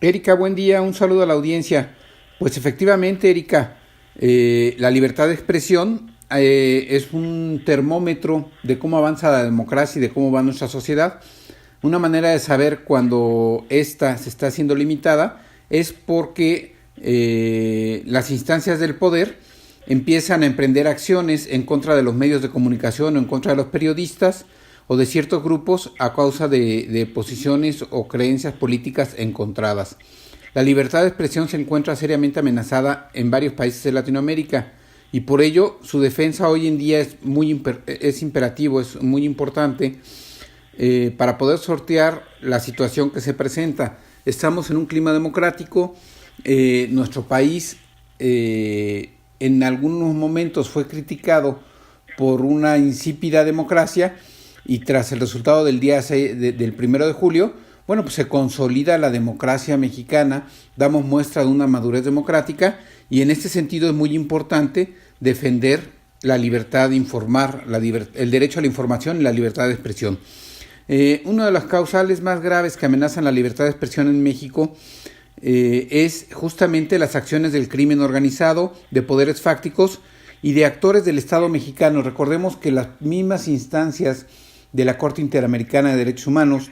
Erika, buen día, un saludo a la audiencia. Pues efectivamente, Erika, la libertad de expresión es un termómetro de cómo avanza la democracia y de cómo va nuestra sociedad. Una manera de saber cuando ésta se está siendo limitada es porque las instancias del poder empiezan a emprender acciones en contra de los medios de comunicación o en contra de los periodistas o de ciertos grupos a causa de posiciones o creencias políticas encontradas. La libertad de expresión se encuentra seriamente amenazada en varios países de Latinoamérica y por ello su defensa hoy en día es imperativo, es muy importante para poder sortear la situación que se presenta. Estamos en un clima democrático, nuestro país en algunos momentos fue criticado por una insípida democracia y tras el resultado del día 6, del 1 de julio, bueno, pues se consolida la democracia mexicana, damos muestra de una madurez democrática y en este sentido es muy importante defender la libertad de informar, el derecho a la información y la libertad de expresión. Una de las causales más graves que amenazan la libertad de expresión en México es justamente las acciones del crimen organizado, de poderes fácticos y de actores del Estado mexicano. Recordemos que las mismas instancias de la Corte Interamericana de Derechos Humanos,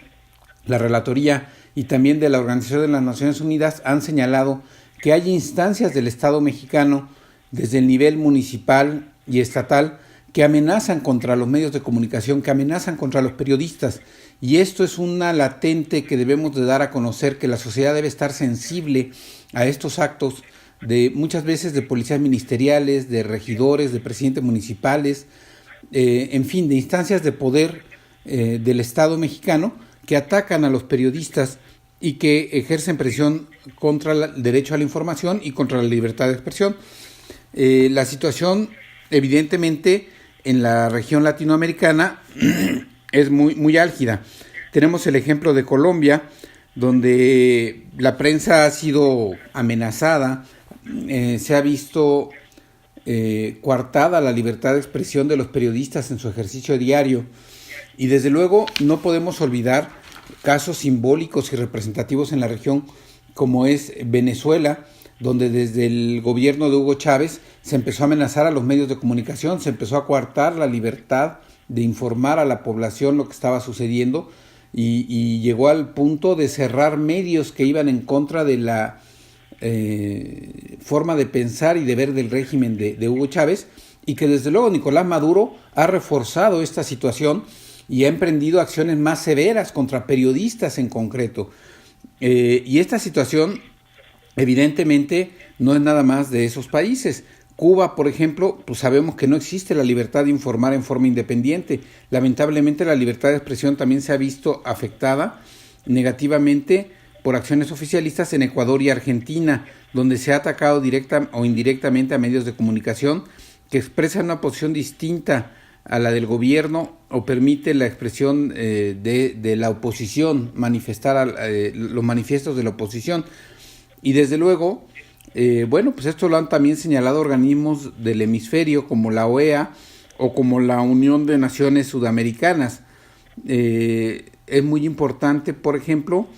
la Relatoría y también de la Organización de las Naciones Unidas han señalado que hay instancias del Estado mexicano desde el nivel municipal y estatal que amenazan contra los medios de comunicación, que amenazan contra los periodistas, y esto es una latente que debemos de dar a conocer, que la sociedad debe estar sensible a estos actos de muchas veces de policías ministeriales, de regidores, de presidentes municipales, en fin, de instancias de poder del Estado mexicano que atacan a los periodistas y que ejercen presión contra el derecho a la información y contra la libertad de expresión. La situación, evidentemente, en la región latinoamericana es muy álgida. Tenemos el ejemplo de Colombia, donde la prensa ha sido amenazada, se ha visto coartada la libertad de expresión de los periodistas en su ejercicio diario. Y desde luego no podemos olvidar casos simbólicos y representativos en la región como es Venezuela, donde desde el gobierno de Hugo Chávez se empezó a amenazar a los medios de comunicación, se empezó a coartar la libertad de informar a la población lo que estaba sucediendo y llegó al punto de cerrar medios que iban en contra de la forma de pensar y de ver del régimen de Hugo Chávez, y que desde luego Nicolás Maduro ha reforzado esta situación y ha emprendido acciones más severas contra periodistas en concreto. Y esta situación evidentemente no es nada más de esos países. Cuba, por ejemplo, pues sabemos que no existe la libertad de informar en forma independiente. Lamentablemente la libertad de expresión también se ha visto afectada negativamente por acciones oficialistas en Ecuador y Argentina, donde se ha atacado directa o indirectamente a medios de comunicación que expresan una posición distinta a la del gobierno o permite la expresión de la oposición, manifestar los manifiestos de la oposición. Y desde luego, bueno, pues esto lo han también señalado organismos del hemisferio como la OEA o como la Unión de Naciones Sudamericanas. Es muy importante, por ejemplo,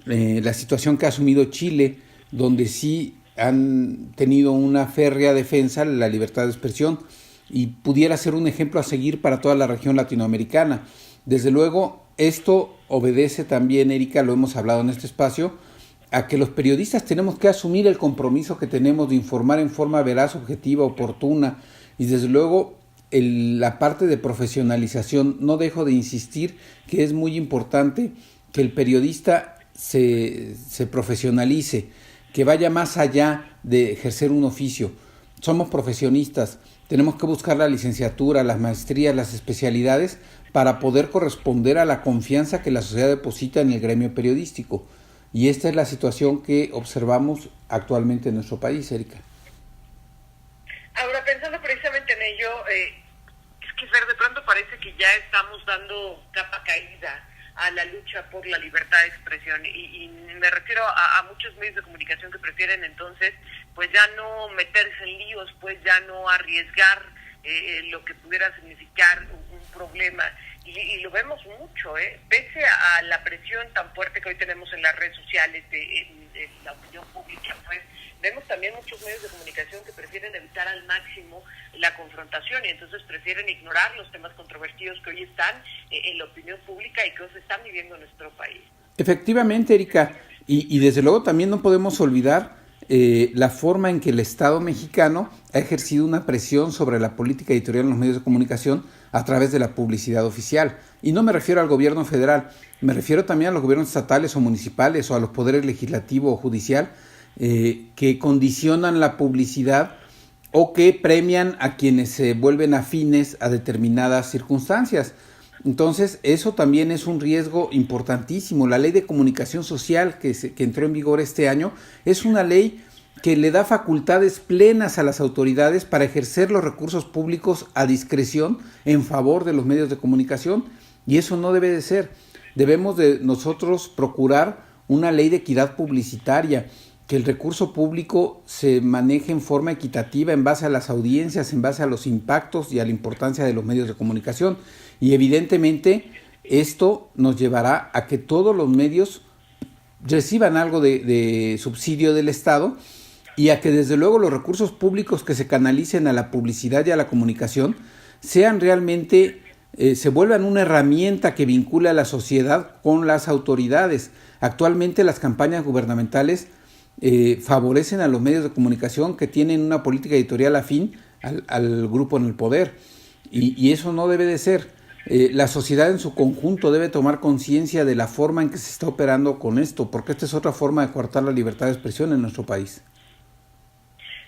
la situación que ha asumido Chile, donde sí han tenido una férrea defensa de la libertad de expresión y pudiera ser un ejemplo a seguir para toda la región latinoamericana. Desde luego, esto obedece también, Erika, lo hemos hablado en este espacio, a que los periodistas tenemos que asumir el compromiso que tenemos de informar en forma veraz, objetiva, oportuna, y desde luego la parte de profesionalización. No dejo de insistir que es muy importante que el periodista se profesionalice, que vaya más allá de ejercer un oficio. Somos profesionistas, tenemos que buscar la licenciatura, las maestrías, las especialidades para poder corresponder a la confianza que la sociedad deposita en el gremio periodístico. Y esta es la situación que observamos actualmente en nuestro país, Erika. Ahora, pensando precisamente en ello, es que de pronto parece que ya estamos dando capa caída a la lucha por la libertad de expresión y me refiero a muchos medios de comunicación que prefieren entonces pues ya no meterse en líos, pues ya no arriesgar lo que pudiera significar un problema y lo vemos mucho, pese a la presión tan fuerte que hoy tenemos en las redes sociales, de la opinión pública, pues vemos también muchos medios de comunicación que prefieren evitar al máximo la confrontación y entonces prefieren ignorar los temas controvertidos que hoy están en la opinión pública y que hoy se están viviendo en nuestro país. Efectivamente, Erika, y desde luego también no podemos olvidar la forma en que el Estado mexicano ha ejercido una presión sobre la política editorial en los medios de comunicación a través de la publicidad oficial. Y no me refiero al gobierno federal, me refiero también a los gobiernos estatales o municipales o a los poderes legislativo o judicial que condicionan la publicidad o que premian a quienes se vuelven afines a determinadas circunstancias. Entonces, eso también es un riesgo importantísimo. La ley de comunicación social que entró en vigor este año es una ley que le da facultades plenas a las autoridades para ejercer los recursos públicos a discreción en favor de los medios de comunicación, y eso no debe de ser. Debemos de nosotros procurar una ley de equidad publicitaria, que el recurso público se maneje en forma equitativa en base a las audiencias, en base a los impactos y a la importancia de los medios de comunicación. Y evidentemente esto nos llevará a que todos los medios reciban algo de subsidio del Estado y a que desde luego los recursos públicos que se canalicen a la publicidad y a la comunicación sean realmente, se vuelvan una herramienta que vincule a la sociedad con las autoridades. Actualmente las campañas gubernamentales favorecen a los medios de comunicación que tienen una política editorial afín al grupo en el poder, y eso no debe de ser. La sociedad en su conjunto debe tomar conciencia de la forma en que se está operando con esto, porque esta es otra forma de coartar la libertad de expresión en nuestro país.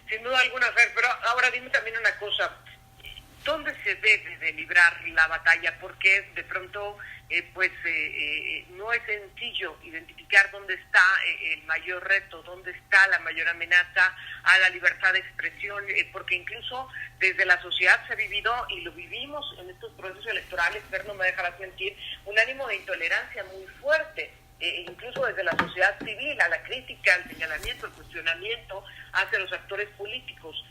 Sin duda alguna, Fer, pero ahora dime también una cosa, ¿dónde se debe de librar la batalla? Porque de pronto no es sencillo identificar dónde está el mayor reto, dónde está la mayor amenaza a la libertad de expresión, porque incluso desde la sociedad se ha vivido y lo vivimos en estos procesos electorales, Fer, no me dejarás mentir, un ánimo de intolerancia muy fuerte, incluso desde la sociedad civil, a la crítica, al señalamiento, al cuestionamiento hacia los actores políticos.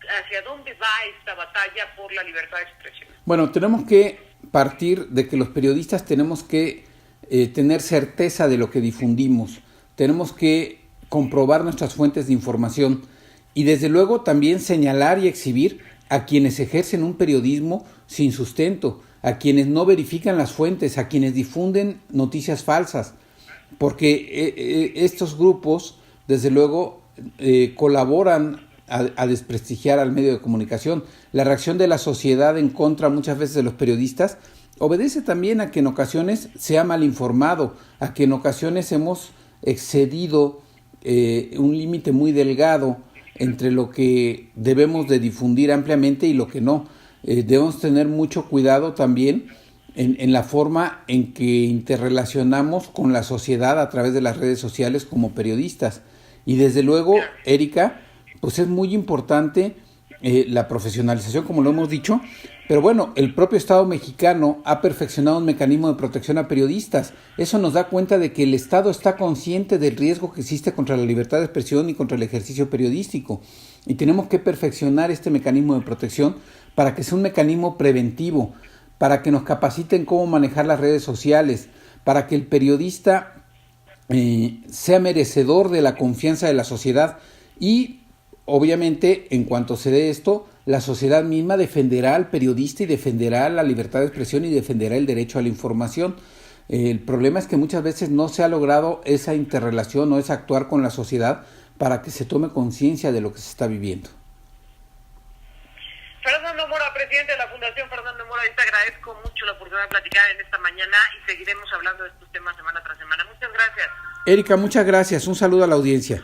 ¿Hacia dónde va esta batalla por la libertad de expresión? Bueno, tenemos que partir de que los periodistas tenemos que tener certeza de lo que difundimos, tenemos que comprobar nuestras fuentes de información y desde luego también señalar y exhibir a quienes ejercen un periodismo sin sustento, a quienes no verifican las fuentes, a quienes difunden noticias falsas, porque estos grupos desde luego colaboran a desprestigiar al medio de comunicación. La reacción de la sociedad en contra muchas veces de los periodistas obedece también a que en ocasiones se ha mal informado, a que en ocasiones hemos excedido un límite muy delgado entre lo que debemos de difundir ampliamente y lo que no. Debemos tener mucho cuidado también en la forma en que interrelacionamos con la sociedad a través de las redes sociales como periodistas. Y desde luego, Erika, pues es muy importante la profesionalización, como lo hemos dicho, pero bueno, el propio Estado mexicano ha perfeccionado un mecanismo de protección a periodistas. Eso nos da cuenta de que el Estado está consciente del riesgo que existe contra la libertad de expresión y contra el ejercicio periodístico. Y tenemos que perfeccionar este mecanismo de protección para que sea un mecanismo preventivo, para que nos capaciten cómo manejar las redes sociales, para que el periodista sea merecedor de la confianza de la sociedad y obviamente, en cuanto se dé esto, la sociedad misma defenderá al periodista y defenderá la libertad de expresión y defenderá el derecho a la información. El problema es que muchas veces no se ha logrado esa interrelación o ese actuar con la sociedad para que se tome conciencia de lo que se está viviendo. Fernando Mora, presidente de la Fundación Fernando Mora, yo te agradezco mucho la oportunidad de platicar en esta mañana y seguiremos hablando de estos temas semana tras semana. Muchas gracias. Erika, muchas gracias. Un saludo a la audiencia.